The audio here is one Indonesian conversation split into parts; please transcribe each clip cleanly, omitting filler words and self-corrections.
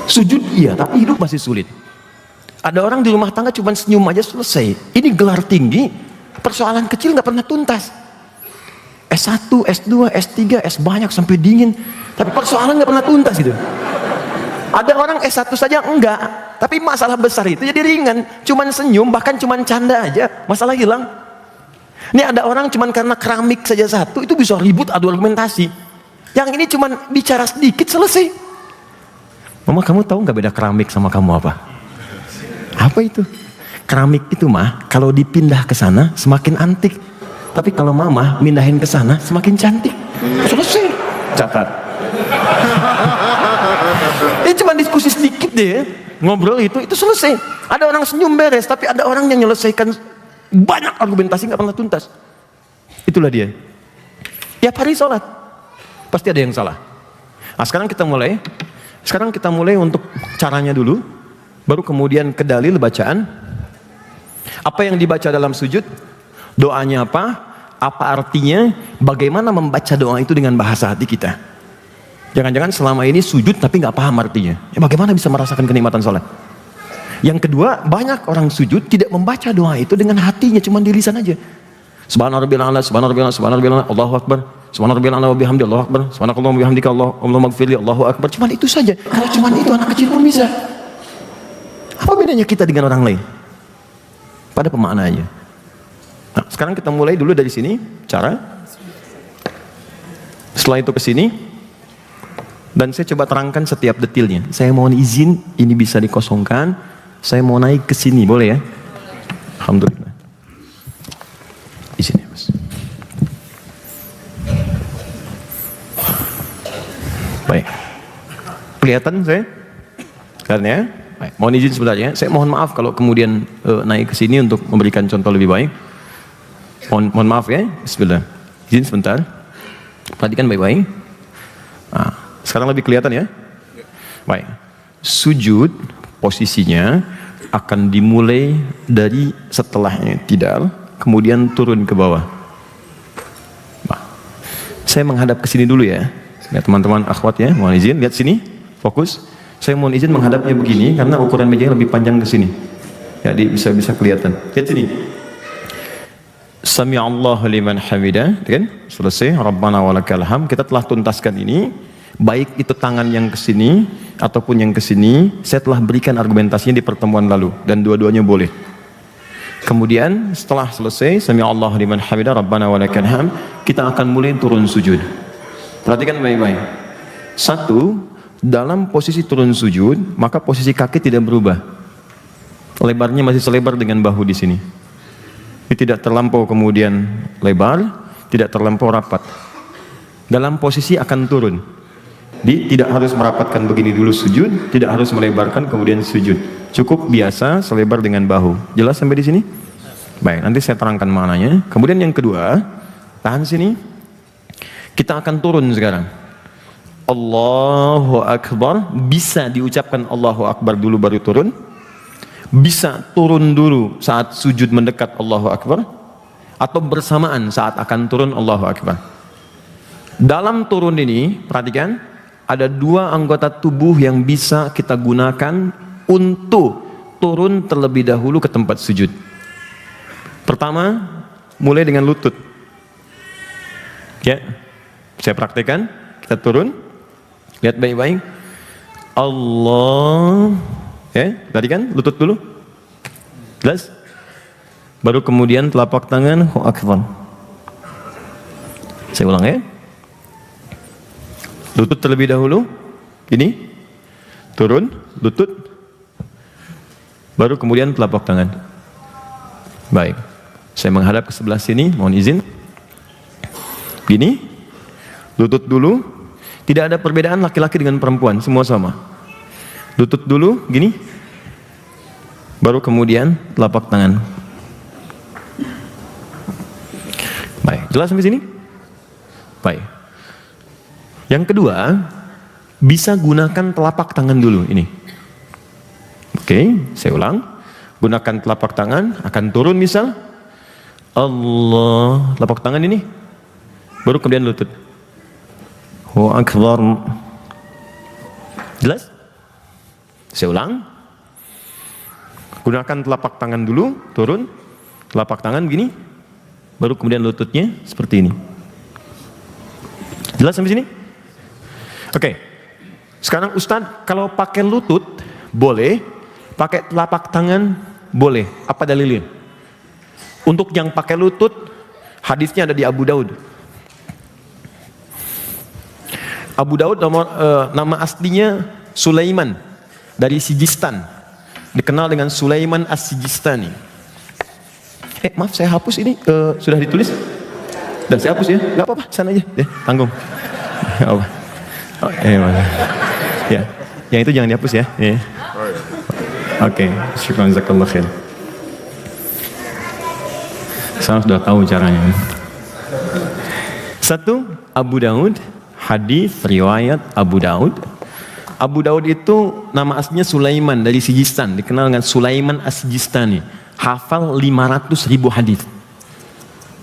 Sujud iya, tapi hidup masih sulit. Ada orang di rumah tangga cuma senyum aja selesai. Ini gelar tinggi, persoalan kecil nggak pernah tuntas. S1, S2, S3, S banyak sampai dingin, tapi persoalan nggak pernah tuntas gitu. Ada orang S1 saja enggak, tapi masalah besar itu jadi ringan. Cuman senyum, bahkan cuman canda aja, masalah hilang. Ini ada orang cuman karena keramik saja satu, itu bisa ribut adu argumentasi. Yang ini cuman bicara sedikit selesai. Mama, kamu tahu nggak beda keramik sama kamu apa? Apa itu? Keramik itu mah kalau dipindah ke sana semakin antik. Tapi kalau mama mindahin ke sana semakin cantik. Selesai. Catat. Ini cuma diskusi sedikit deh, ngobrol itu selesai. Ada orang senyum beres, tapi ada orang yang menyelesaikan banyak argumentasi nggak pernah tuntas. Itulah dia. Tiap hari sholat pasti ada yang salah. Nah, sekarang kita mulai untuk caranya dulu, baru kemudian ke dalil bacaan. Apa yang dibaca dalam sujud, doanya apa artinya, bagaimana membaca doa itu dengan bahasa hati kita. Jangan-jangan selama ini sujud tapi nggak paham artinya. Ya, bagaimana bisa merasakan kenikmatan sholat? Yang kedua, banyak orang sujud tidak membaca doa itu dengan hatinya, cuma di lisan aja. Subhanarabbiyal a'la, subhanarabbiyal a'la, subhanarabbiyal a'la, Allahu akbar. Subhanarabbiyal a'la wa bihamdi, Allahu akbar. Subhanakallahumma wa bihamdika, Allahumma ighfirli, Allahu akbar. Cuma itu saja. Kalau cuma itu anak kecil pun bisa. Apa bedanya kita dengan orang lain? Pada pemaknaannya. Nah, sekarang kita mulai dulu dari sini cara. Setelah itu ke sini dan saya coba terangkan setiap detailnya. Saya mohon izin ini bisa dikosongkan. Saya mau naik ke sini, boleh ya? Alhamdulillah. Di sini, Mas. Baik. Kelihatan saya? Kelihatan ya? Baik. Mohon izin sebentar ya. Saya mohon maaf kalau kemudian naik ke sini untuk memberikan contoh lebih baik. Mohon maaf ya. Bismillah. Izin sebentar. Perhatikan baik-baik. Nah, sekarang lebih kelihatan ya? Baik. Sujud posisinya akan dimulai dari setelahnya tidal, kemudian turun ke bawah. Nah, saya menghadap ke sini dulu ya. Ya teman-teman akhwat ya, mohon izin lihat sini, fokus. Saya mohon izin menghadapnya begini karena ukuran mejanya lebih panjang ke sini. Jadi bisa kelihatan. Lihat sini. Sami'allahu liman hamidah, kan? Selesai. Rabbana walakal hamd. Kita telah tuntaskan ini. Baik itu tangan yang ke sini ataupun yang ke sini, saya telah berikan argumentasinya di pertemuan lalu dan dua-duanya boleh. Kemudian setelah selesai Sami'allahu liman hamidah, Rabbana walakal hamd, kita akan mulai turun sujud. Perhatikan baik-baik. Satu, dalam posisi turun sujud, maka posisi kaki tidak berubah. Lebarnya masih selebar dengan bahu di sini. Ini tidak terlampau kemudian lebar, tidak terlampau rapat. Dalam posisi akan turun. Tidak harus merapatkan begini dulu sujud, tidak harus melebarkan kemudian sujud. Cukup biasa selebar dengan bahu. Jelas sampai di sini? Baik, nanti saya terangkan maknanya. Kemudian yang kedua, tahan sini. Kita akan turun sekarang. Allahu Akbar, bisa diucapkan Allahu Akbar dulu baru turun. Bisa turun dulu saat sujud mendekat Allahu Akbar, atau bersamaan saat akan turun Allahu Akbar. Dalam turun ini, perhatikan, ada dua anggota tubuh yang bisa kita gunakan untuk turun terlebih dahulu ke tempat sujud. Pertama, mulai dengan lutut. Ya, saya praktekkan. Kita turun. Lihat baik-baik. Allah. Ya, tadi kan lutut dulu. Jelas? Baru kemudian telapak tangan. Allahu Akbar. Saya ulang ya. Lutut terlebih dahulu. Ini. Turun. Lutut. Baru kemudian telapak tangan. Baik. Saya menghadap ke sebelah sini. Mohon izin. Gini. Lutut dulu. Tidak ada perbedaan laki-laki dengan perempuan. Semua sama. Lutut dulu. Gini. Baru kemudian telapak tangan. Baik. Jelas sampai sini? Baik. Yang kedua, bisa gunakan telapak tangan dulu ini. Oke, saya ulang. Gunakan telapak tangan, akan turun misal. Allah, telapak tangan ini. Baru kemudian lutut. Allahu Akbar. Jelas? Saya ulang. Gunakan telapak tangan dulu, turun. Telapak tangan begini. Baru kemudian lututnya seperti ini. Jelas sampai sini? Oke. Sekarang Ustadz, kalau pakai lutut boleh, pakai telapak tangan boleh. Apa dalilnya? Untuk yang pakai lutut, hadisnya ada di Abu Daud. Abu Daud nama aslinya Sulaiman dari Sijistan, dikenal dengan Sulaiman As-Sijistani. Maaf saya hapus ini, sudah ditulis dan saya hapus ya, nggak apa-apa, sana aja, tanggung. Ya, yang itu jangan dihapus ya. Oke, syukran jazakallah khair. Saya sudah tahu caranya. Satu, Abu Daud. Hadis riwayat Abu Daud. Abu Daud itu nama aslinya Sulaiman dari Sijistan, dikenal dengan Sulaiman As-Sijistani. Hafal 500.000 hadis.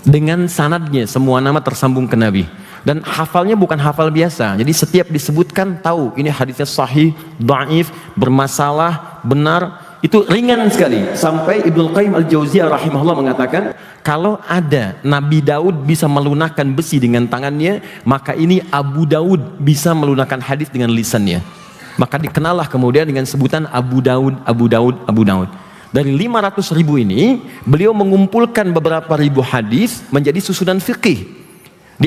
Dengan sanadnya, semua nama tersambung ke Nabi. Dan hafalnya bukan hafal biasa. Jadi setiap disebutkan tahu ini hadisnya sahih, dhaif, bermasalah, benar. Itu ringan sekali. Sampai Ibnu Qayyim Al-Jauziyah rahimahullah mengatakan, kalau ada Nabi Daud bisa melunakkan besi dengan tangannya, maka ini Abu Daud bisa melunakkan hadis dengan lisannya. Maka dikenallah kemudian dengan sebutan Abu Daud, Abu Daud, Abu Daud. Dari 500.000 ini, beliau mengumpulkan beberapa ribu hadis menjadi susunan fikih.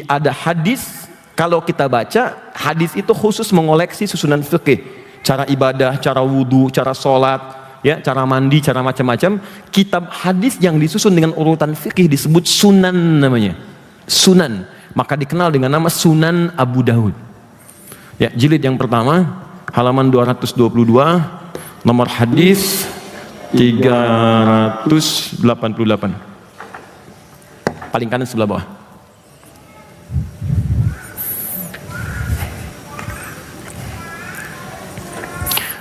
Ada hadis, kalau kita baca, hadis itu khusus mengoleksi susunan fikih. Cara ibadah, cara wudhu, cara sholat, ya, cara mandi, cara macam-macam. Kitab hadis yang disusun dengan urutan fikih disebut sunan namanya. Sunan. Maka dikenal dengan nama Sunan Abu Daud. Ya, jilid yang pertama, halaman 222, nomor hadis 388. Paling kanan sebelah bawah.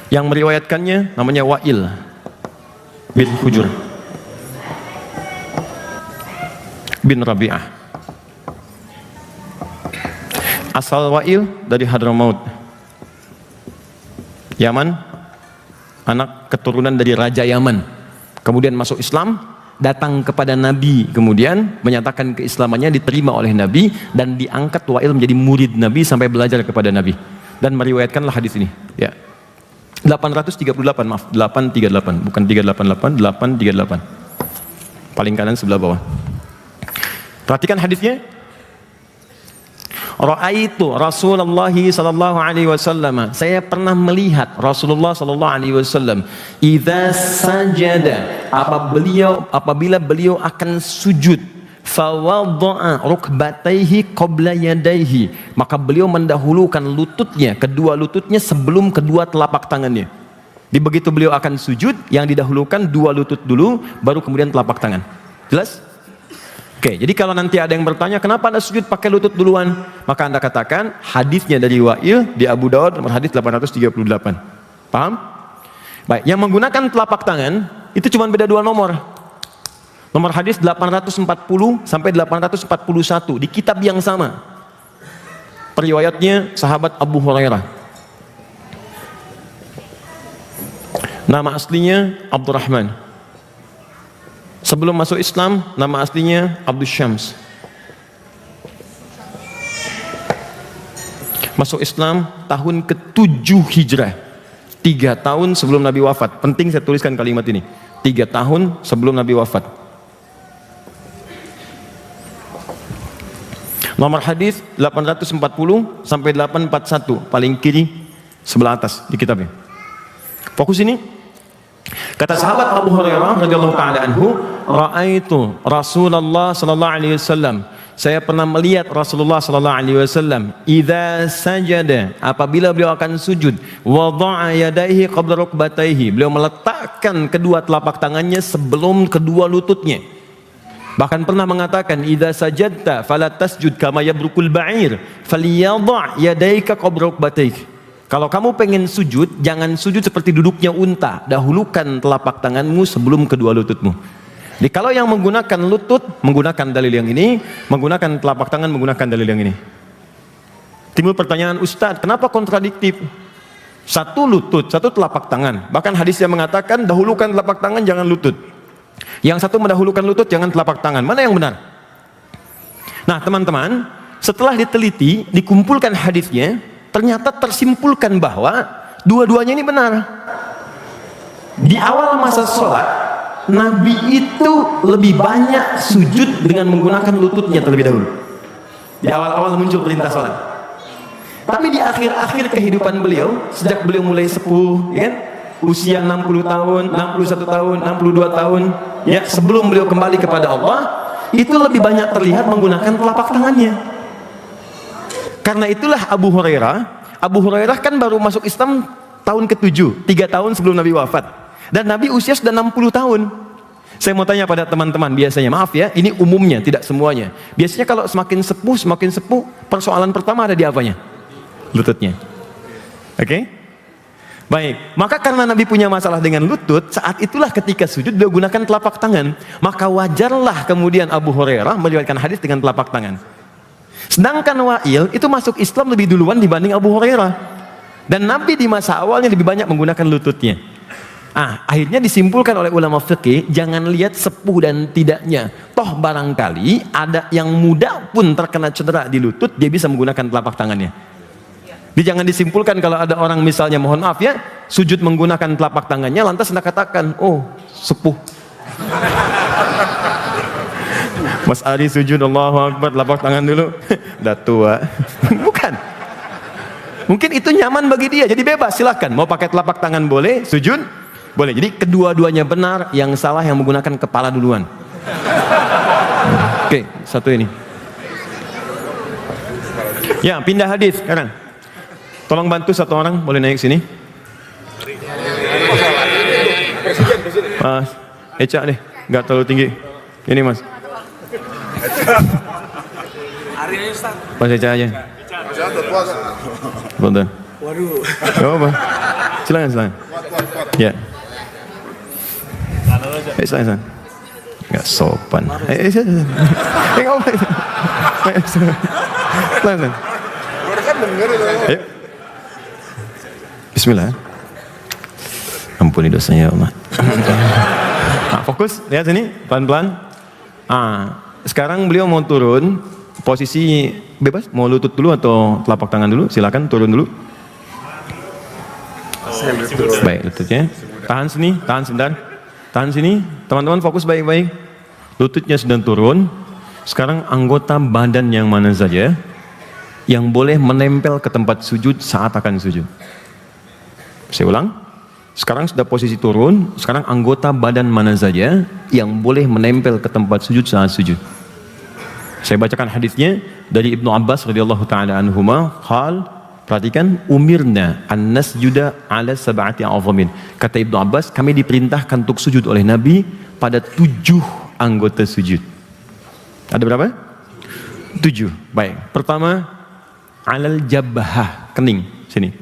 Yang meriwayatkannya namanya Wa'il bin Hujur bin Rabi'ah. Asal Wa'il dari Hadramaut, Yaman, anak keturunan dari Raja Yaman. Kemudian masuk Islam, datang kepada Nabi, kemudian menyatakan keislamannya, diterima oleh Nabi dan diangkat Wa'il menjadi murid Nabi sampai belajar kepada Nabi dan meriwayatkanlah hadis ini. Ya. 838, maaf, 838, bukan 388, 838. Paling kanan sebelah bawah. Perhatikan hadisnya. Ra'aitu Rasulullah sallallahu alaihi wasallam. Saya pernah melihat Rasulullah sallallahu alaihi wasallam idza sajada, apabila beliau akan sujud, fawadha'a rukbatayhi qabla yadayhi, maka beliau mendahulukan lututnya, kedua lututnya sebelum kedua telapak tangannya. Di begitu beliau akan sujud, yang didahulukan dua lutut dulu, baru kemudian telapak tangan. Jelas? Oke, jadi kalau nanti ada yang bertanya kenapa Anda sujud pakai lutut duluan, maka Anda katakan hadisnya dari Wa'il di Abu Daud nomor hadis 838. Paham? Baik, yang menggunakan telapak tangan itu cuma beda dua nomor. Nomor hadis 840 sampai 841 di kitab yang sama. Periwayatnya sahabat Abu Hurairah. Nama aslinya Abdurrahman. Sebelum masuk Islam, nama aslinya Abdus Syams. Masuk Islam tahun ke-7 Hijrah. 3 tahun sebelum Nabi wafat. Penting saya tuliskan kalimat ini. 3 tahun sebelum Nabi wafat. Nomor hadis 840 sampai 841, paling kiri sebelah atas di kitabnya. Fokus ini. Kata sahabat Abu Hurairah radhiyallahu taala anhu, "Ra'aitu Rasulullah sallallahu alaihi wasallam." Saya pernah melihat Rasulullah sallallahu alaihi wasallam idza sajada, apabila beliau akan sujud, wada'a yadayhi qabla rukbatayhi, beliau meletakkan kedua telapak tangannya sebelum kedua lututnya. Bahkan pernah mengatakan, idza sajadta fala tasjud kama yabrukul ba'ir falyadha' yadayka qabla rukbatayk. Kalau kamu pengen sujud, jangan sujud seperti duduknya unta, dahulukan telapak tanganmu sebelum kedua lututmu. Jadi kalau yang menggunakan lutut menggunakan dalil yang ini, menggunakan telapak tangan menggunakan dalil yang ini. Timbul pertanyaan, Ustadz, kenapa kontradiktif? Satu lutut, satu telapak tangan. Bahkan hadis yang mengatakan dahulukan telapak tangan, jangan lutut. Yang satu mendahulukan lutut, jangan telapak tangan. Mana yang benar? Nah teman-teman, setelah diteliti, dikumpulkan hadisnya, ternyata tersimpulkan bahwa dua-duanya ini benar. Di awal masa sholat, Nabi itu lebih banyak sujud dengan menggunakan lututnya terlebih dahulu. Di awal-awal muncul perintah sholat. Tapi di akhir-akhir kehidupan beliau, sejak beliau mulai sepuh, ya kan? Usia 60 tahun, 61 tahun, 62 tahun, ya, sebelum beliau kembali kepada Allah, itu lebih banyak terlihat menggunakan telapak tangannya. Karena itulah Abu Hurairah kan baru masuk Islam tahun ke-7, 3 tahun sebelum Nabi wafat. Dan Nabi usia sudah 60 tahun. Saya mau tanya pada teman-teman, biasanya, maaf ya, ini umumnya, tidak semuanya. Biasanya kalau semakin sepuh, persoalan pertama ada di apanya? Lututnya. Oke? Baik, maka karena Nabi punya masalah dengan lutut, saat itulah ketika sujud dia gunakan telapak tangan. Maka wajarlah kemudian Abu Hurairah meriwayatkan hadis dengan telapak tangan. Sedangkan Wa'il itu masuk Islam lebih duluan dibanding Abu Hurairah. Dan Nabi di masa awalnya lebih banyak menggunakan lututnya. Akhirnya disimpulkan oleh ulama fikih, jangan lihat sepuh dan tidaknya. Toh barangkali ada yang muda pun terkena cedera di lutut, dia bisa menggunakan telapak tangannya. Jadi jangan disimpulkan kalau ada orang misalnya, mohon maaf ya, sujud menggunakan telapak tangannya, lantas Anda katakan, oh sepuh. Mas Ari sujud, Allahu Akbar, telapak tangan dulu, udah tua. Bukan. Mungkin itu nyaman bagi dia, jadi bebas, silakan. Mau pakai telapak tangan boleh, sujud boleh. Jadi kedua-duanya benar, yang salah yang menggunakan kepala duluan. Oke, satu ini. Ya, pindah hadis sekarang. Tolong bantu satu orang, boleh naik sini. Mas, Eca deh, nggak terlalu tinggi. Ini Mas. Mas Eca aja. Bentar. Waduh. Gak apa-apa. Silakan. Ya. Silakan. Gak sopan. Gak apa-apa. Silakan. Ayo. Bismillah. Ampuni dosanya ya Allah. Fokus, lihat sini, pelan-pelan. Sekarang beliau mau turun, posisi bebas, mau lutut dulu atau telapak tangan dulu, silakan turun dulu. Baik, lututnya. Tahan sini, tahan sebentar. Tahan sini, teman-teman fokus baik-baik. Lututnya sedang turun. Sekarang anggota badan yang mana saja yang boleh menempel ke tempat sujud saat akan sujud. Saya ulang. Sekarang sudah posisi turun. Sekarang anggota badan mana saja yang boleh menempel ke tempat sujud saat sujud. Saya bacakan hadisnya dari Ibnu Abbas radhiyallahu taala anhuma, qal, perhatikan, umirna an nasjuda ala sab'ati a'zamin. Kata Ibnu Abbas, kami diperintahkan untuk sujud oleh Nabi pada 7 anggota sujud. Ada berapa? 7. Baik. Pertama, alal jabhah, kening. Sini.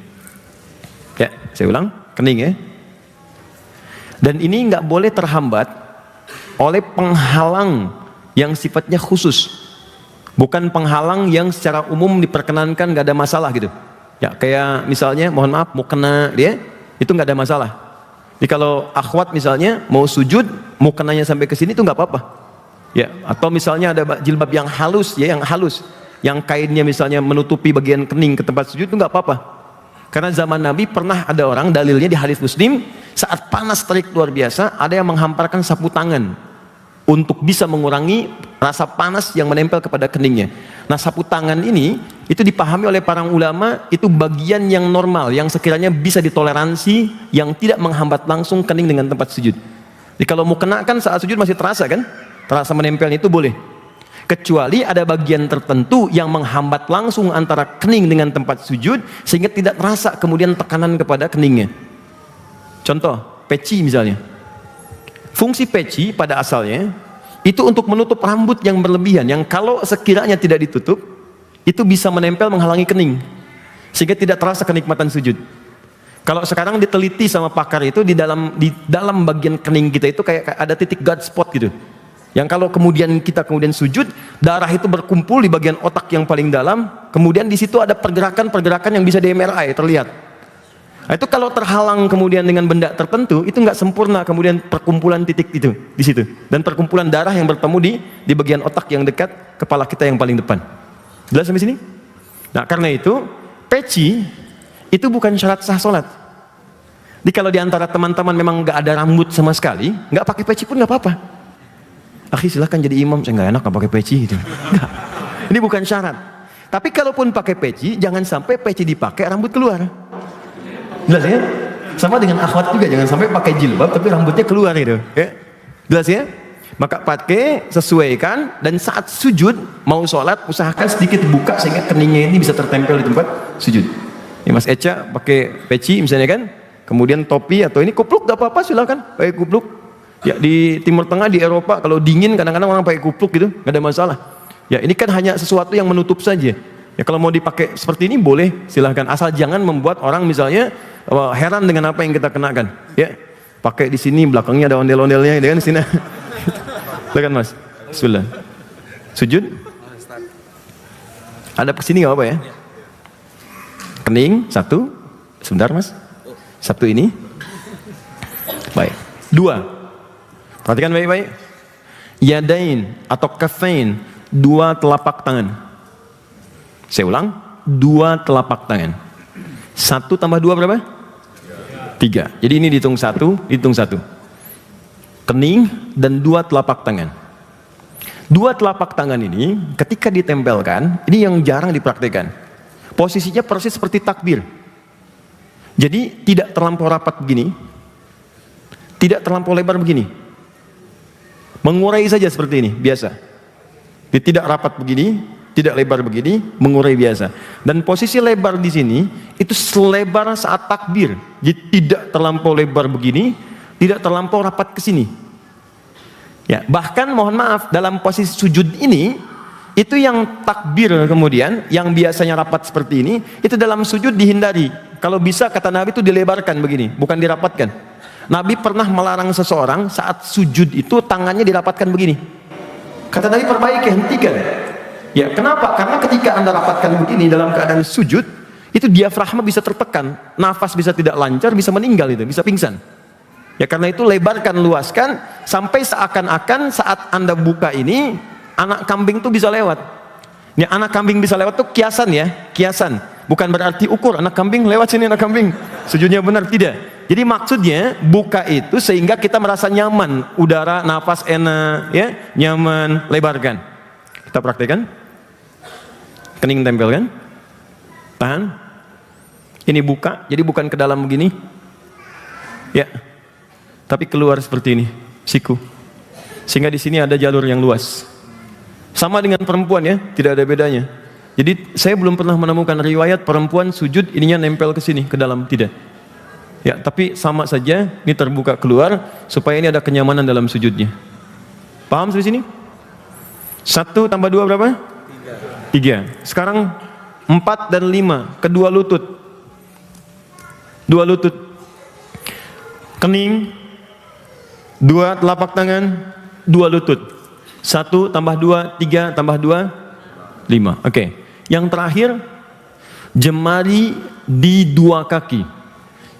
Ya, saya ulang, kening ya. Dan ini nggak boleh terhambat oleh penghalang yang sifatnya khusus. Bukan penghalang yang secara umum diperkenankan nggak ada masalah gitu. Ya, kayak misalnya, mohon maaf, mau kena dia, itu nggak ada masalah. Jadi kalau akhwat misalnya mau sujud, mau kenanya sampai ke sini itu nggak apa-apa. Ya, atau misalnya ada jilbab yang halus, ya, yang kainnya misalnya menutupi bagian kening ke tempat sujud itu nggak apa-apa. Karena zaman Nabi pernah ada orang, dalilnya di hadis Muslim, saat panas terik luar biasa, ada yang menghamparkan sapu tangan untuk bisa mengurangi rasa panas yang menempel kepada keningnya. Nah, sapu tangan ini itu dipahami oleh para ulama itu bagian yang normal, yang sekiranya bisa ditoleransi, yang tidak menghambat langsung kening dengan tempat sujud. Jadi kalau mau kenakan saat sujud masih terasa kan? Terasa menempelnya itu boleh. Kecuali ada bagian tertentu yang menghambat langsung antara kening dengan tempat sujud sehingga tidak terasa kemudian tekanan kepada keningnya. Contoh, peci misalnya. Fungsi peci pada asalnya itu untuk menutup rambut yang berlebihan, yang kalau sekiranya tidak ditutup itu bisa menempel menghalangi kening sehingga tidak terasa kenikmatan sujud. Kalau sekarang diteliti sama pakar itu di dalam bagian kening kita itu kayak ada titik God spot gitu. Yang kalau kemudian kita sujud, darah itu berkumpul di bagian otak yang paling dalam, kemudian di situ ada pergerakan-pergerakan yang bisa di MRI terlihat. Nah, itu kalau terhalang kemudian dengan benda tertentu, itu nggak sempurna kemudian perkumpulan titik itu di situ, dan perkumpulan darah yang bertemu di bagian otak yang dekat kepala kita yang paling depan. Jelas sampai sini? Nah, karena itu peci itu bukan syarat sah sholat. Jadi kalau diantara teman-teman memang nggak ada rambut sama sekali, nggak pakai peci pun nggak apa-apa. Akhi silahkan jadi imam, saya nggak enak nggak pakai peci gitu. Nggak. Ini bukan syarat. Tapi kalaupun pakai peci, jangan sampai peci dipakai rambut keluar. Jelas ya? Sama dengan akhwat juga, jangan sampai pakai jilbab tapi rambutnya keluar gitu. Ya? Jelas ya? Maka pakai, sesuaikan, dan saat sujud mau sholat usahakan sedikit buka sehingga keningnya ini bisa tertempel di tempat sujud. Ya, Mas Eca pakai peci misalnya kan, kemudian topi atau ini kupluk, gak apa-apa, silakan pakai kupluk. Ya, di Timur Tengah, di Eropa kalau dingin kadang-kadang orang pakai kupluk gitu, gak ada masalah. Ya, ini kan hanya sesuatu yang menutup saja. Ya, kalau mau dipakai seperti ini boleh, silahkan, asal jangan membuat orang misalnya heran dengan apa yang kita kenakan. Ya, pakai di sini belakangnya ada ondel-ondelnya, gitu kan, sini. Silakan Mas. Bismillah. Sujud. Ada kesini nggak apa ya? Kening satu. Sebentar Mas. Satu ini. Baik. Dua. Perhatikan baik-baik. Yadain atau kafain, dua telapak tangan. Saya ulang, dua telapak tangan. Satu tambah dua berapa? Tiga. Jadi ini dihitung satu, dihitung satu. Kening dan dua telapak tangan. Dua telapak tangan ini ketika ditempelkan, ini yang jarang dipraktikkan. Posisinya persis seperti takbir. Jadi tidak terlampau rapat begini, tidak terlampau lebar begini. Mengurai saja seperti ini, biasa. Tidak rapat begini, tidak lebar begini, mengurai biasa. Dan posisi lebar di sini itu selebar saat takbir. Jadi tidak terlampau lebar begini, tidak terlampau rapat ke sini. Ya, bahkan mohon maaf dalam posisi sujud ini itu yang takbir kemudian yang biasanya rapat seperti ini, itu dalam sujud dihindari. Kalau bisa kata Nabi itu dilebarkan begini, bukan dirapatkan. Nabi pernah melarang seseorang saat sujud itu tangannya dirapatkan begini. Kata Nabi perbaiki, hentikan. Ya, kenapa? Karena ketika Anda rapatkan begini dalam keadaan sujud, itu diafragma bisa tertekan, nafas bisa tidak lancar, bisa meninggal itu, bisa pingsan. Ya, karena itu lebarkan, luaskan sampai seakan-akan saat Anda buka ini anak kambing tuh bisa lewat. Ya, anak kambing bisa lewat tuh kiasan ya, kiasan. Bukan berarti ukur anak kambing lewat sini anak kambing. Sujudnya benar, tidak. Jadi maksudnya buka itu sehingga kita merasa nyaman, udara, nafas enak, ya, nyaman, lebarkan. Kita praktekkan. Kening tempelkan. Tahan. Ini buka, jadi bukan ke dalam begini. Ya. Tapi keluar seperti ini, siku. Sehingga di sini ada jalur yang luas. Sama dengan perempuan ya, tidak ada bedanya. Jadi saya belum pernah menemukan riwayat perempuan sujud ininya nempel ke sini, ke dalam, tidak. Ya, tapi sama saja ini terbuka keluar supaya ini ada kenyamanan dalam sujudnya. Paham sampai sini? 1 tambah 2 berapa? 3. Sekarang 4 dan 5, kedua lutut. Dua lutut. Kening, 2 telapak tangan, 2 lutut. 1 tambah 2, 3 tambah 2, 5. Oke. Yang terakhir, jemari di 2 kaki.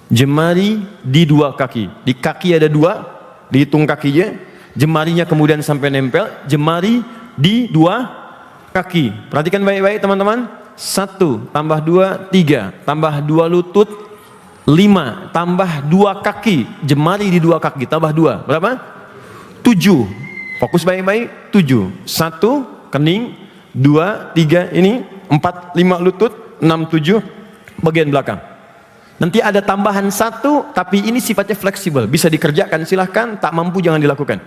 Jemari di 2 kaki. Di kaki ada 2, dihitung kakinya. Jemarinya kemudian sampai nempel. Jemari di 2 kaki. Perhatikan baik-baik teman-teman. 1 tambah 2, 3 tambah 2 lutut, 5 tambah 2 kaki. Jemari di 2 kaki tambah 2 berapa? 7. Fokus baik-baik. 7. 1 kening, 2, 3 ini, 4, 5 lutut, 6, 7 bagian belakang. Nanti ada tambahan 1, tapi ini sifatnya fleksibel, bisa dikerjakan, silahkan. Tak mampu jangan dilakukan.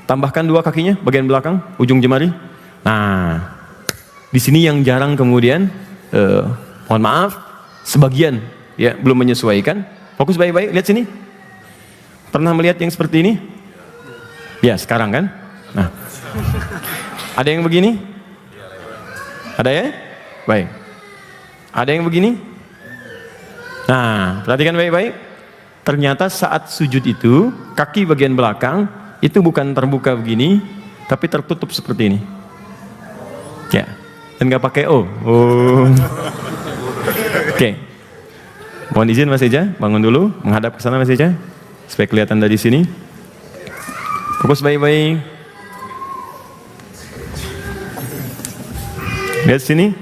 Tambahkan 2 kakinya bagian belakang, ujung jemari. Nah, di sini yang jarang kemudian mohon maaf sebagian ya belum menyesuaikan. Fokus baik-baik, lihat sini. Pernah melihat yang seperti ini? Ya, sekarang kan? Nah. Ada yang begini? Ada ya? Baik. Ada yang begini? Nah, perhatikan baik-baik. Ternyata saat sujud itu, kaki bagian belakang itu bukan terbuka begini, tapi tertutup seperti ini. Ya, dan nggak pakai O. Oh. Oke. Mohon izin Mas Eja, bangun dulu, menghadap ke sana Mas Eja, supaya kelihatan dari sini. Fokus baik-baik. Lihat sini.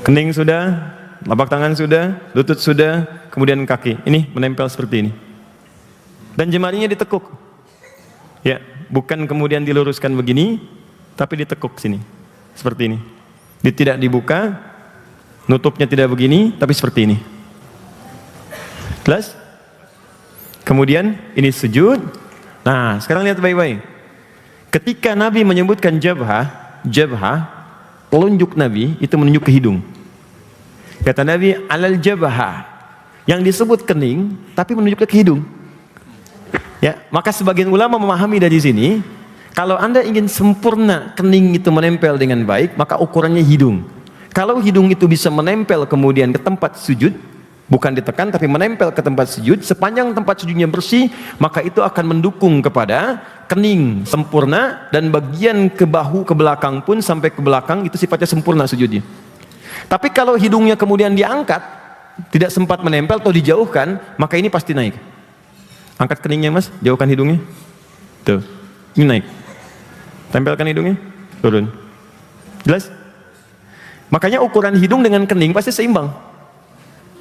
Kening sudah, telapak tangan sudah, lutut sudah, kemudian kaki. Ini menempel seperti ini. Dan jemarinya ditekuk. Ya, bukan kemudian diluruskan begini, tapi ditekuk sini. Seperti ini. Tidak dibuka, nutupnya tidak begini, tapi seperti ini. Jelas? Kemudian ini sujud. Nah, sekarang lihat baik-baik. Ketika Nabi menyebutkan jabhah, telunjuk Nabi itu menunjuk ke hidung. Kata Nabi, alal jabhah, yang disebut kening, tapi menunjuk ke hidung. Ya, maka sebagian ulama memahami dari sini, kalau Anda ingin sempurna kening itu menempel dengan baik, maka ukurannya hidung. Kalau hidung itu bisa menempel kemudian ke tempat sujud, bukan ditekan tapi menempel ke tempat sujud, sepanjang tempat sujudnya bersih, maka itu akan mendukung kepada kening sempurna, dan bagian ke bahu ke belakang pun sampai ke belakang itu sifatnya sempurna sujudnya. Tapi kalau hidungnya kemudian diangkat, tidak sempat menempel atau dijauhkan, maka ini pasti naik. Angkat keningnya Mas, jauhkan hidungnya. Tuh, ini naik. Tempelkan hidungnya, turun. Jelas? Makanya ukuran hidung dengan kening pasti seimbang.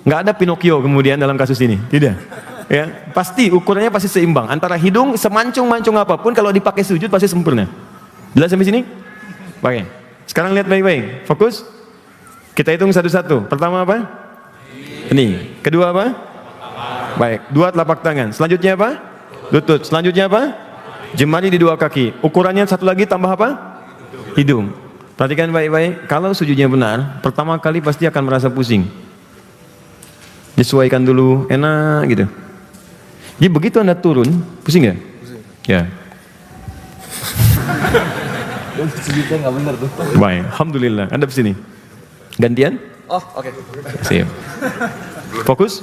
Nggak ada Pinocchio kemudian dalam kasus ini, tidak. Ya, pasti ukurannya pasti seimbang. Antara hidung semancung-mancung apapun, kalau dipakai sujud pasti sempurna. Jelas sampai sini? Baik. Sekarang lihat baik-baik. Fokus. Kita hitung satu-satu. Pertama apa? Ini. Kedua apa? Baik. Dua telapak tangan. Selanjutnya apa? Lutut. Selanjutnya apa? Jemari di dua kaki. Ukurannya satu lagi tambah apa? Hidung. Perhatikan baik-baik. Kalau sujudnya benar, pertama kali pasti akan merasa pusing. Disesuaikan dulu, enak gitu. Jadi begitu Anda turun, pusing nggak? Pusing. Ya. Sujudnya nggak benar tuh. Baik, alhamdulillah. Anda sini. Gantian? Oh, oke. Siap. Fokus,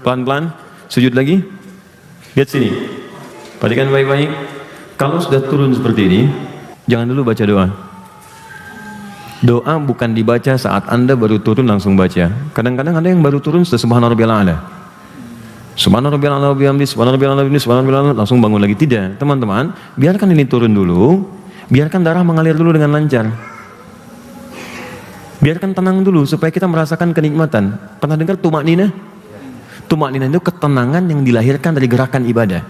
pelan-pelan. Sujud lagi. Lihat sini. Perhatikan baik-baik. Kalau sudah turun seperti ini, jangan dulu baca doa. Doa bukan dibaca saat Anda baru turun langsung baca. Kadang-kadang ada yang baru turun sudah subhanarabbiyal a'la. Subhanarabbiyal a'la bihamdi, subhanarabbiyal a'la bihamdi, subhanarabbiyal a'la, langsung bangun lagi. Tidak, teman-teman, biarkan ini turun dulu. Biarkan darah mengalir dulu dengan lancar. Biarkan tenang dulu supaya kita merasakan kenikmatan. Pernah dengar tumakninah? Tumakninah itu ketenangan yang dilahirkan dari gerakan ibadah.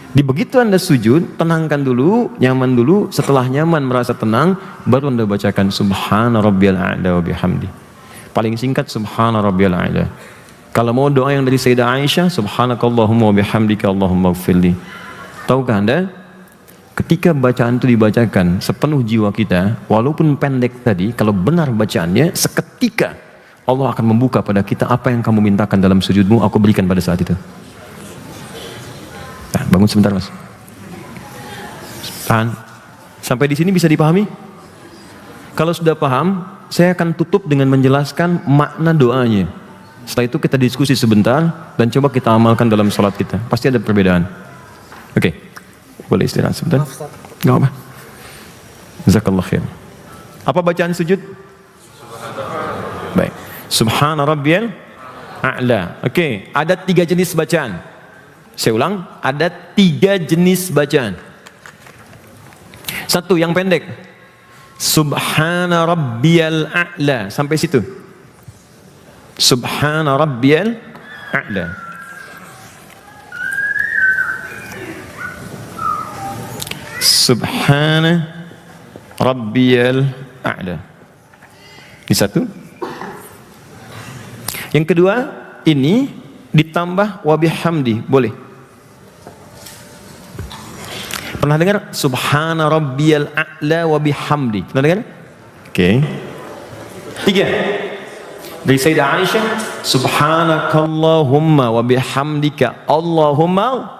Di begitu Anda sujud, tenangkan dulu, nyaman dulu. Setelah nyaman, merasa tenang, baru Anda bacakan subhana rabbiyal a'la wa bihamdi. Paling singkat subhana rabbiyal a'la. Kalau mau doa yang dari Sayyidah Aisyah, subhanakallahumma wa bihamdika Allahumma ighfirli. Tahukah Anda, ketika bacaan itu dibacakan sepenuh jiwa kita, walaupun pendek tadi, kalau benar bacaannya, seketika Allah akan membuka pada kita apa yang kamu mintakan dalam sujudmu, aku berikan pada saat itu. Nah, bangun sebentar Mas. Tahan. Sampai di sini bisa dipahami? Kalau sudah paham, saya akan tutup dengan menjelaskan makna doanya. Setelah itu kita diskusi sebentar dan coba kita amalkan dalam sholat kita. Pasti ada perbedaan. Oke, boleh istirahat sebentar? Nggak apa. Jazakallah khair. Apa bacaan sujud? Baik. Subhana rabbiyal a'la. Oke, ada 3 jenis bacaan. Saya ulang, ada 3 jenis bacaan. Satu, yang pendek. Subhana rabbiyal a'la. Sampai situ. Subhana rabbiyal a'la. Subhana rabbiyal a'la. Ini satu. Yang kedua, ini ditambah wa bihamdi, boleh. Pernah dengar subhana rabbiyal a'la wa bihamdi? Pernah dengar? Oke. 3. Dari Sayyidah Aisyah, subhanakallahumma wa bihamdika Allahumma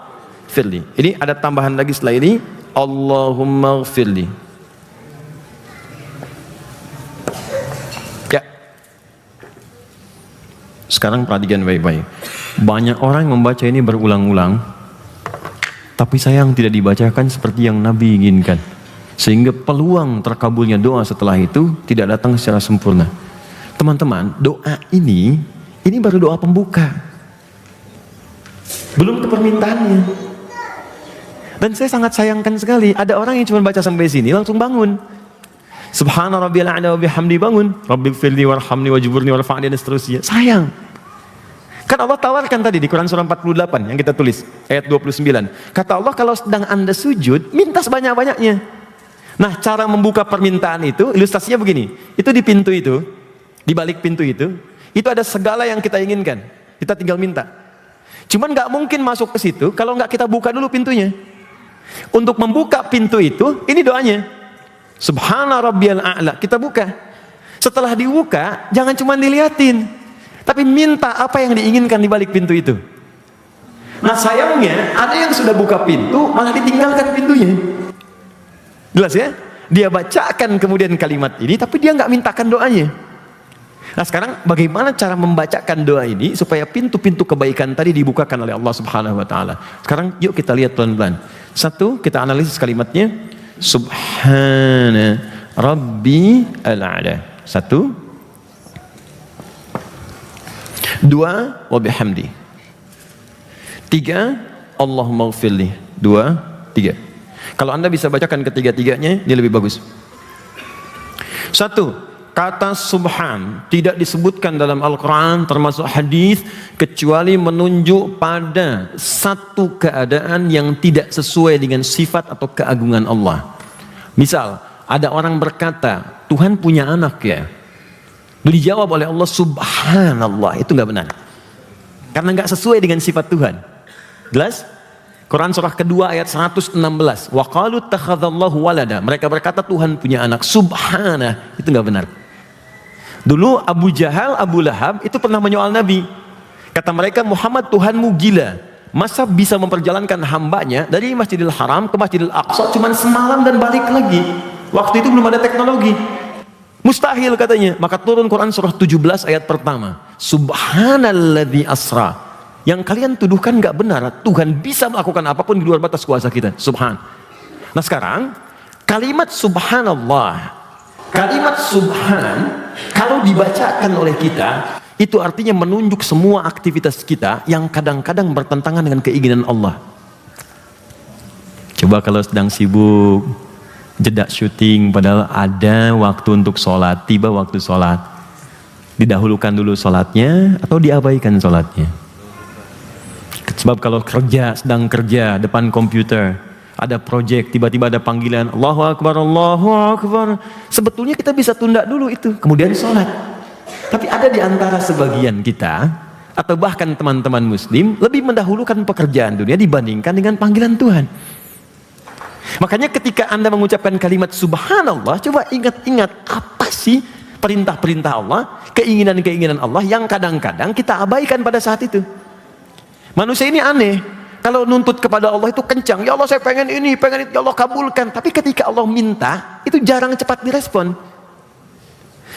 firli. Ini ada tambahan lagi setelah ini, Allahumma firli. Ya. Sekarang perhatikan baik-baik. Banyak orang yang membaca ini berulang-ulang, tapi sayang tidak dibacakan seperti yang Nabi inginkan. Sehingga peluang terkabulnya doa setelah itu tidak datang secara sempurna. Teman-teman, doa ini Ini baru doa pembuka, belum ke permintaannya. Dan saya sangat sayangkan sekali, ada orang yang cuma baca sampai sini langsung bangun. Subhana rabbiyal a'la wa bihamdi, bangun. Rabbighfirli warhamni wajburni warfa'ni, dan seterusnya. Sayang. Kan Allah tawarkan tadi di Quran surah 48 yang kita tulis, ayat 29. Kata Allah, kalau sedang Anda sujud, minta sebanyak-banyaknya. Nah, cara membuka permintaan itu, ilustrasinya begini. Itu di pintu itu, di balik pintu itu ada segala yang kita inginkan. Kita tinggal minta. Cuman nggak mungkin masuk ke situ kalau nggak kita buka dulu pintunya. Untuk membuka pintu itu, ini doanya. Subhana rabbiyal a'la, kita buka. Setelah dibuka, jangan cuma diliatin, tapi minta apa yang diinginkan di balik pintu itu. Nah, sayangnya ada yang sudah buka pintu malah ditinggalkan pintunya. Jelas ya? Dia bacakan kemudian kalimat ini, tapi dia nggak mintakan doanya. Nah, sekarang bagaimana cara membacakan doa ini supaya pintu-pintu kebaikan tadi dibukakan oleh Allah Subhanahu wa taala? Sekarang yuk kita lihat pelan-pelan. Satu, kita analisis kalimatnya. Subhana Rabbi al-a'la. Satu. Dua, wa bihamdi. Tiga, Allahumma ghfirli. Dua, tiga. Kalau Anda bisa bacakan ketiga-tiganya, ini lebih bagus. Satu, kata subhan tidak disebutkan dalam Al-Quran termasuk hadis kecuali menunjuk pada satu keadaan yang tidak sesuai dengan sifat atau keagungan Allah. Misal, ada orang berkata, Tuhan punya anak ya. Dijawab oleh Allah, subhanallah, itu nggak benar. Karena nggak sesuai dengan sifat Tuhan. Jelas? Quran surah kedua ayat 116. Wa qalu takhadzallahu walada. Mereka berkata Tuhan punya anak. Subhanah, itu nggak benar. Dulu Abu Jahal, Abu Lahab itu pernah menyoal Nabi. Kata mereka, Muhammad Tuhanmu gila. Masa bisa memperjalankan hambanya dari Masjidil Haram ke Masjidil Aqsa cuma semalam dan balik lagi. Waktu itu belum ada teknologi. Mustahil katanya. Maka turun Quran surah 17 ayat pertama. Subhanalladzi asra. Yang kalian tuduhkan nggak benar. Tuhan bisa melakukan apapun di luar batas kuasa kita. Subhan. Nah sekarang kalimat subhanallah, kalimat subhan kalau dibacakan oleh kita, itu artinya menunjuk semua aktivitas kita yang kadang-kadang bertentangan dengan keinginan Allah. Coba kalau sedang sibuk, jeda syuting, padahal ada waktu untuk sholat, tiba waktu sholat, didahulukan dulu sholatnya atau diabaikan sholatnya? Sebab kalau kerja, sedang kerja depan komputer, ada proyek, tiba-tiba ada panggilan, Allahu Akbar, Allahu Akbar. Sebetulnya kita bisa tunda dulu itu, kemudian sholat. Tapi ada di antara sebagian kita, atau bahkan teman-teman muslim, lebih mendahulukan pekerjaan dunia dibandingkan dengan panggilan Tuhan. Makanya ketika Anda mengucapkan kalimat subhanallah, coba ingat-ingat apa sih perintah-perintah Allah, keinginan-keinginan Allah yang kadang-kadang kita abaikan pada saat itu. Manusia ini aneh. Kalau nuntut kepada Allah itu kencang, ya Allah saya pengen ini, pengen itu, ya Allah kabulkan. Tapi ketika Allah minta, itu jarang cepat direspon.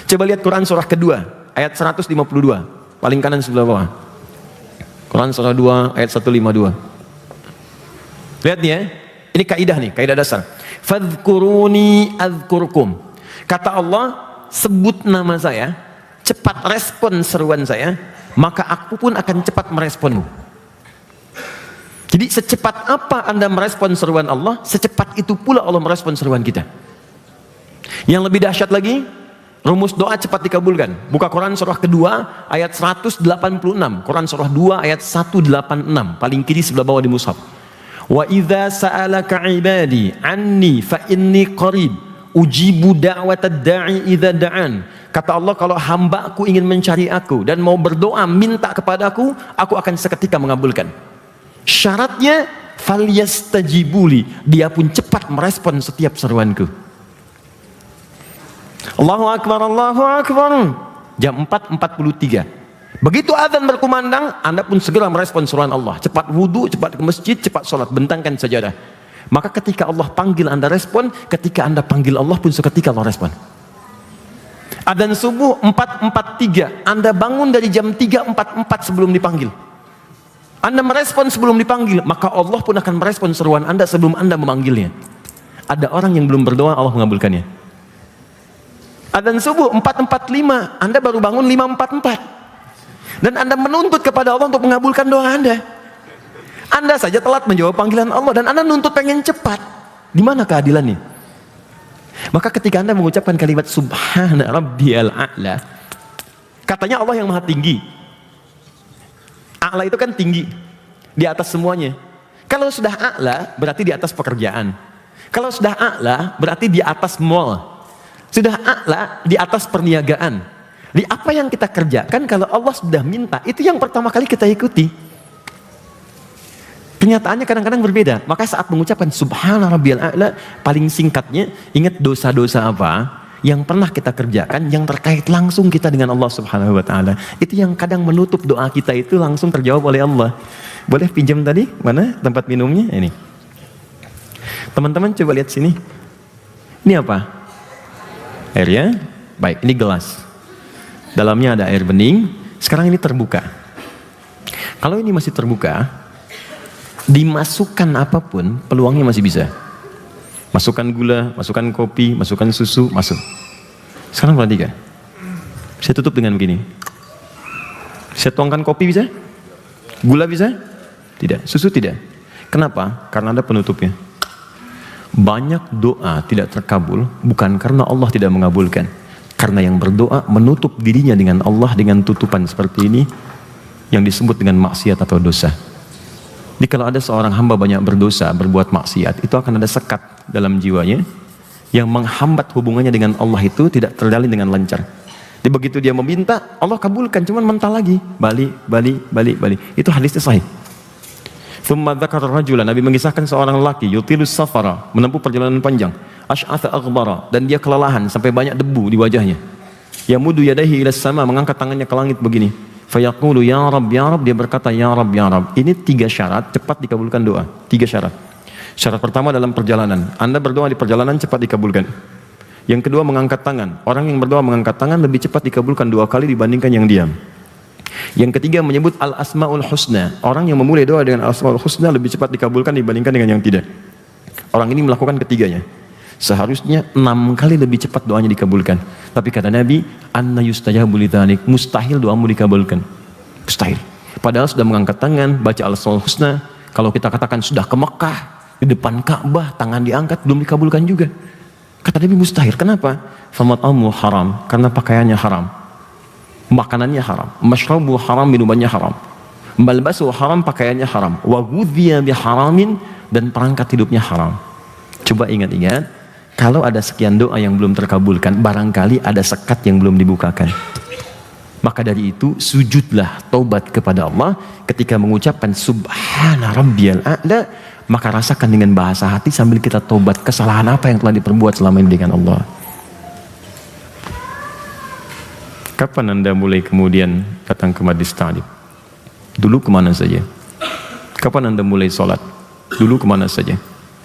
Coba lihat Quran surah kedua, ayat 152, paling kanan sebelah bawah. Quran surah 2, ayat 152. Lihat nih ya, ini kaidah nih, kaidah dasar. Fadhkuruni adzkurkum. Kata Allah, sebut nama saya, cepat respon seruan saya, maka aku pun akan cepat meresponmu. Jadi secepat apa Anda merespon seruan Allah, secepat itu pula Allah merespon seruan kita. Yang lebih dahsyat lagi, rumus doa cepat dikabulkan. Buka Quran surah kedua ayat 186. Quran surah 2 ayat 186, paling kiri sebelah bawah di mushaf. Wa idza sa'alaka 'ibadi 'anni fa inni qarib ujibu da'watad da'i idza da'an. Kata Allah, kalau hambaku ingin mencari aku dan mau berdoa minta kepadaku, aku akan seketika mengabulkan. Syaratnya falyastajibuli, dia pun cepat merespon setiap seruanku. Allahu Akbar, Allahu Akbar. Jam 4.43. Begitu azan berkumandang, Anda pun segera merespon seruan Allah. Cepat wudu, cepat ke masjid, cepat sholat, bentangkan sajadah. Maka ketika Allah panggil Anda respon, ketika Anda panggil Allah pun seketika Allah respon. Adzan subuh 4.43, Anda bangun dari jam 3.44 sebelum dipanggil. Anda merespon sebelum dipanggil, maka Allah pun akan merespon seruan Anda sebelum Anda memanggilnya. Ada orang yang belum berdoa, Allah mengabulkannya. Adzan subuh 4.45, Anda baru bangun 5.44. Dan Anda menuntut kepada Allah untuk mengabulkan doa Anda. Anda saja telat menjawab panggilan Allah dan Anda nuntut pengen cepat. Di mana keadilan nih? Maka ketika Anda mengucapkan kalimat Subhana Rabbiyal A'la, katanya Allah yang maha tinggi. A'la itu kan tinggi, di atas semuanya. Kalau sudah A'la berarti di atas pekerjaan. Kalau sudah A'la berarti di atas mall. Sudah A'la di atas perniagaan. Di apa yang kita kerjakan, kalau Allah sudah minta, itu yang pertama kali kita ikuti. Kenyataannya kadang-kadang berbeda. Maka saat mengucapkan Subhana Rabbiyal A'la, paling singkatnya, ingat dosa-dosa apa yang pernah kita kerjakan, yang terkait langsung kita dengan Allah Subhanahu Wa Taala. Itu yang kadang menutup doa kita itu langsung terjawab oleh Allah. Boleh pinjam tadi? Mana tempat minumnya? Ini. Teman-teman coba lihat sini. Ini apa? Air ya? Baik, ini gelas. Dalamnya ada air bening, sekarang ini terbuka. Kalau ini masih terbuka, dimasukkan apapun, peluangnya masih bisa. Masukkan gula, masukkan kopi, masukkan susu, masuk. Sekarang perhatikan. Saya tutup dengan begini. Saya tuangkan kopi bisa? Gula bisa? Tidak. Susu tidak. Kenapa? Karena ada penutupnya. Banyak doa tidak terkabul, bukan karena Allah tidak mengabulkan. Karena yang berdoa menutup dirinya dengan Allah dengan tutupan seperti ini yang disebut dengan maksiat atau dosa. Jadi kalau ada seorang hamba banyak berdosa, berbuat maksiat, itu akan ada sekat dalam jiwanya yang menghambat hubungannya dengan Allah itu tidak terjalin dengan lancar. Jadi begitu dia meminta, Allah kabulkan, cuman mental lagi, balik. Itu hadisnya sahih. Tsumma dzakara rajulan, Nabi mengisahkan seorang lelaki yutilus safara, menempuh perjalanan panjang, asy'atha aghbara, dan dia kelelahan sampai banyak debu di wajahnya. Yamudu yadayhi ila sama, mengangkat tangannya ke langit begini. Fayaqulu ya Rabb, dia berkata ya Rabb, ya Rabb. Ini 3 syarat cepat dikabulkan doa. 3 syarat. Syarat pertama dalam perjalanan. Anda berdoa di perjalanan cepat dikabulkan. Yang kedua mengangkat tangan. Orang yang berdoa mengangkat tangan lebih cepat dikabulkan 2 kali dibandingkan yang diam. Yang ketiga menyebut al-asma'ul husna. Orang yang memulai doa dengan al-asma'ul husna lebih cepat dikabulkan dibandingkan dengan yang tidak. Orang ini melakukan ketiganya. Seharusnya 6 kali lebih cepat doanya dikabulkan. Tapi kata Nabi, anna yustajabu lidzalik, mustahil doamu dikabulkan. Mustahil. Padahal sudah mengangkat tangan, baca al-asma'ul husna. Kalau kita katakan sudah ke Mekah, di depan Ka'bah, tangan diangkat, belum dikabulkan juga. Kata Nabi mustahil. Kenapa? Famat'amu haram, karena pakaiannya haram. Makanannya haram, masyrabu haram, minumannya haram, malbasu haram, pakaiannya haram, wa ghudhiya biharamin, dan perangkat hidupnya haram. Coba ingat-ingat, kalau ada sekian doa yang belum terkabulkan, barangkali ada sekat yang belum dibukakan. Maka dari itu, sujudlah taubat kepada Allah ketika mengucapkan Subhana Rabbiyal A'la, maka rasakan dengan bahasa hati sambil kita taubat kesalahan apa yang telah diperbuat selama ini dengan Allah. Kapan Anda mulai kemudian datang ke majlis ta'lim? Dulu kemana saja? Kapan Anda mulai sholat? Dulu kemana saja?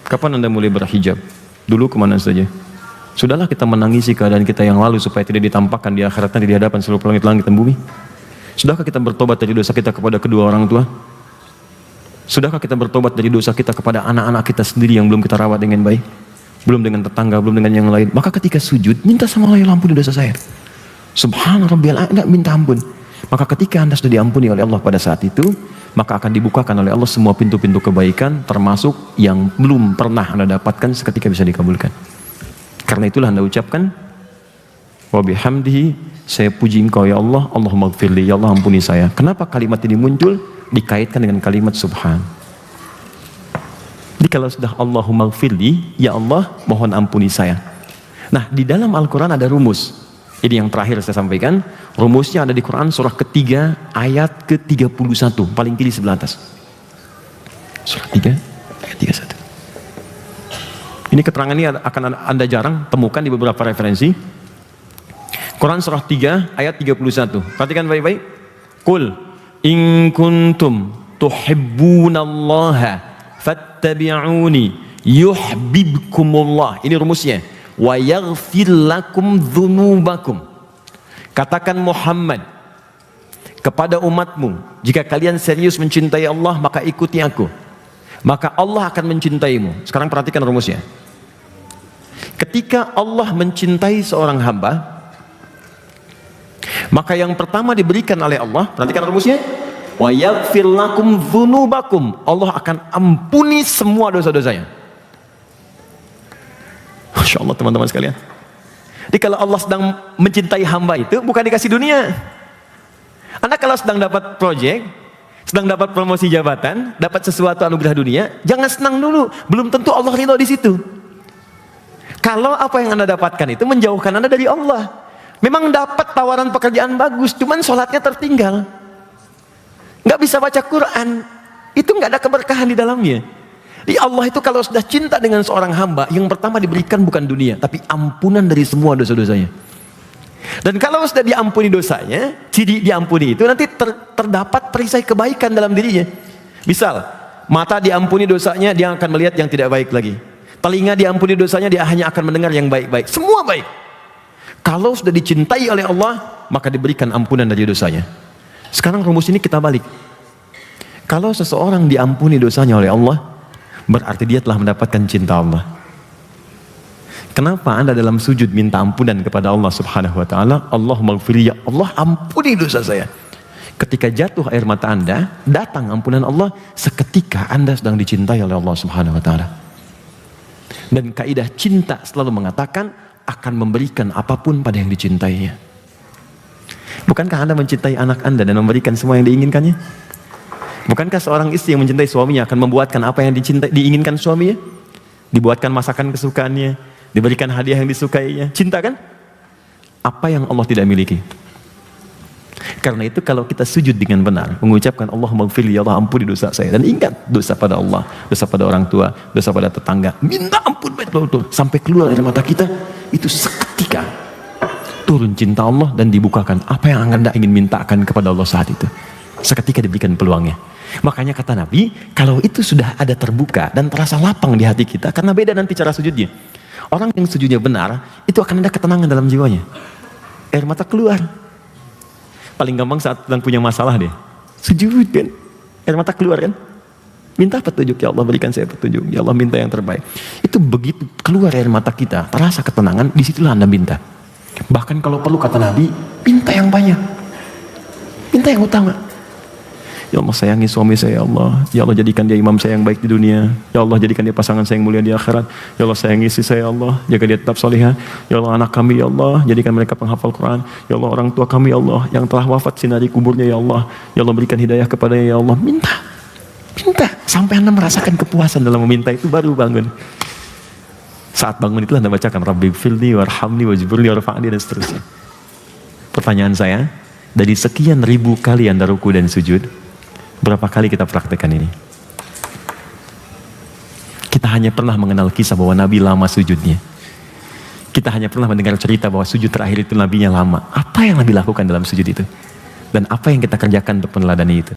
Kapan Anda mulai berhijab? Dulu kemana saja? Sudahlah kita menangisi keadaan kita yang lalu supaya tidak ditampakkan di akhirat nanti di hadapan seluruh langit dan bumi. Sudahkah kita bertobat dari dosa kita kepada kedua orang tua? Sudahkah kita bertobat dari dosa kita kepada anak-anak kita sendiri yang belum kita rawat dengan baik? Belum dengan tetangga, belum dengan yang lain. Maka ketika sujud, minta sama Allah, ya ampuni dosa saya. Subhana Rabbiyal A'la, minta ampun. Maka ketika Anda sudah diampuni oleh Allah pada saat itu, maka akan dibukakan oleh Allah semua pintu-pintu kebaikan, termasuk yang belum pernah Anda dapatkan seketika bisa dikabulkan. Karena itulah Anda ucapkan, wa bihamdihi, saya puji Engkau ya Allah, Allahumma gfirli, ya Allah ampuni saya. Kenapa kalimat ini muncul? Dikaitkan dengan kalimat subhan. Jadi kalau sudah Allahumma gfirli, ya Allah mohon ampuni saya. Nah, di dalam Al-Quran ada rumus. Ini yang terakhir saya sampaikan. Rumusnya ada di Quran surah ketiga ayat ke-31, paling kiri sebelah atas. Surah 3 ayat 31. Ini keterangan ini akan Anda jarang temukan di beberapa referensi. Quran surah 3 ayat 31. Perhatikan baik-baik. Qul in kuntum tuhibbunallaha fattabi'uni yuhibbukumullah. Ini rumusnya. Wa yaghfir lakum dzunubakum. Katakan Muhammad kepada umatmu, jika kalian serius mencintai Allah, maka ikuti aku, maka Allah akan mencintaimu. Sekarang perhatikan rumusnya. Ketika Allah mencintai seorang hamba, Maka yang pertama diberikan oleh Allah, perhatikan rumusnya, wa yaghfir lakum dzunubakum, Allah akan ampuni semua dosa-dosanya. Masya Allah teman-teman sekalian. Jadi kalau Allah sedang mencintai hamba itu bukan dikasih dunia. Anda kalau sedang dapat proyek, sedang dapat promosi jabatan, dapat sesuatu anugerah dunia, jangan senang dulu. Belum tentu Allah ridho di situ. Kalau apa yang Anda dapatkan itu menjauhkan Anda dari Allah. Memang dapat tawaran pekerjaan bagus, cuman sholatnya tertinggal. Nggak bisa baca Quran, itu nggak ada keberkahan di dalamnya. Di Allah itu kalau sudah cinta dengan seorang hamba, yang pertama diberikan bukan dunia, tapi ampunan dari semua dosa-dosanya. Dan kalau sudah diampuni dosanya, ciri diampuni itu nanti terdapat perisai kebaikan dalam dirinya. Misal, mata diampuni dosanya, dia akan melihat yang tidak baik lagi. Telinga diampuni dosanya, dia hanya akan mendengar yang baik-baik. Semua baik. Kalau sudah dicintai oleh Allah, maka diberikan ampunan dari dosanya. Sekarang rumus ini kita balik. Kalau seseorang diampuni dosanya oleh Allah, berarti dia telah mendapatkan cinta Allah. Kenapa Anda dalam sujud minta ampunan kepada Allah Subhanahu wa taala? Allahumma ighfirli, ya Allah ampuni dosa saya. Ketika jatuh air mata Anda, datang ampunan Allah, seketika Anda sedang dicintai oleh Allah Subhanahu wa taala. Dan kaidah cinta selalu mengatakan akan memberikan apapun pada yang dicintainya. Bukankah Anda mencintai anak Anda dan memberikan semua yang diinginkannya? Bukankah seorang istri yang mencintai suaminya akan membuatkan apa yang diinginkan suaminya? Dibuatkan masakan kesukaannya, diberikan hadiah yang disukainya. Cinta kan? Apa yang Allah tidak miliki? Karena itu kalau kita sujud dengan benar, mengucapkan Allahumma ighfirli, ya Allah ampuni dosa saya, dan ingat dosa pada Allah, dosa pada orang tua, dosa pada tetangga, minta ampun betul-betul sampai keluar dari mata kita, itu seketika turun cinta Allah dan dibukakan apa yang Anda ingin mintakan kepada Allah saat itu. Seketika diberikan peluangnya. Makanya kata Nabi, kalau itu sudah ada terbuka dan terasa lapang di hati kita, karena beda nanti cara sujudnya. Orang yang sujudnya benar, itu akan ada ketenangan dalam jiwanya. Air mata keluar. Paling gampang saat sedang punya masalah deh. Sujud kan, air mata keluar kan. Minta petunjuk, ya Allah berikan saya petunjuk, ya Allah minta yang terbaik. Itu begitu keluar air mata kita, terasa ketenangan, disitulah Anda minta. Bahkan kalau perlu kata Nabi, minta yang banyak. Minta yang utama. Ya Allah sayangi suami saya, ya Allah. Ya Allah jadikan dia imam saya yang baik di dunia. Ya Allah jadikan dia pasangan saya yang mulia di akhirat. Ya Allah sayangi istri saya, ya Allah. Jaga dia tetap salihah. Ya Allah anak kami, ya Allah. Jadikan mereka penghafal Quran. Ya Allah orang tua kami, ya Allah. Yang telah wafat sinari kuburnya, ya Allah. Ya Allah berikan hidayah kepadanya, ya Allah. Minta. Minta. Sampai Anda merasakan kepuasan dalam meminta itu baru bangun. Saat bangun itulah Anda bacakan Rabbighfirli warhamni wajburni warfa'ni dan seterusnya. Pertanyaan saya, dari sekian ribu kali Anda ruku dan sujud, berapa kali kita praktekkan ini? Kita hanya pernah mengenal kisah bahwa Nabi lama sujudnya. Kita hanya pernah mendengar cerita bahwa sujud terakhir itu Nabinya lama. Apa yang Nabi lakukan dalam sujud itu? Dan apa yang kita kerjakan untuk meneladani itu?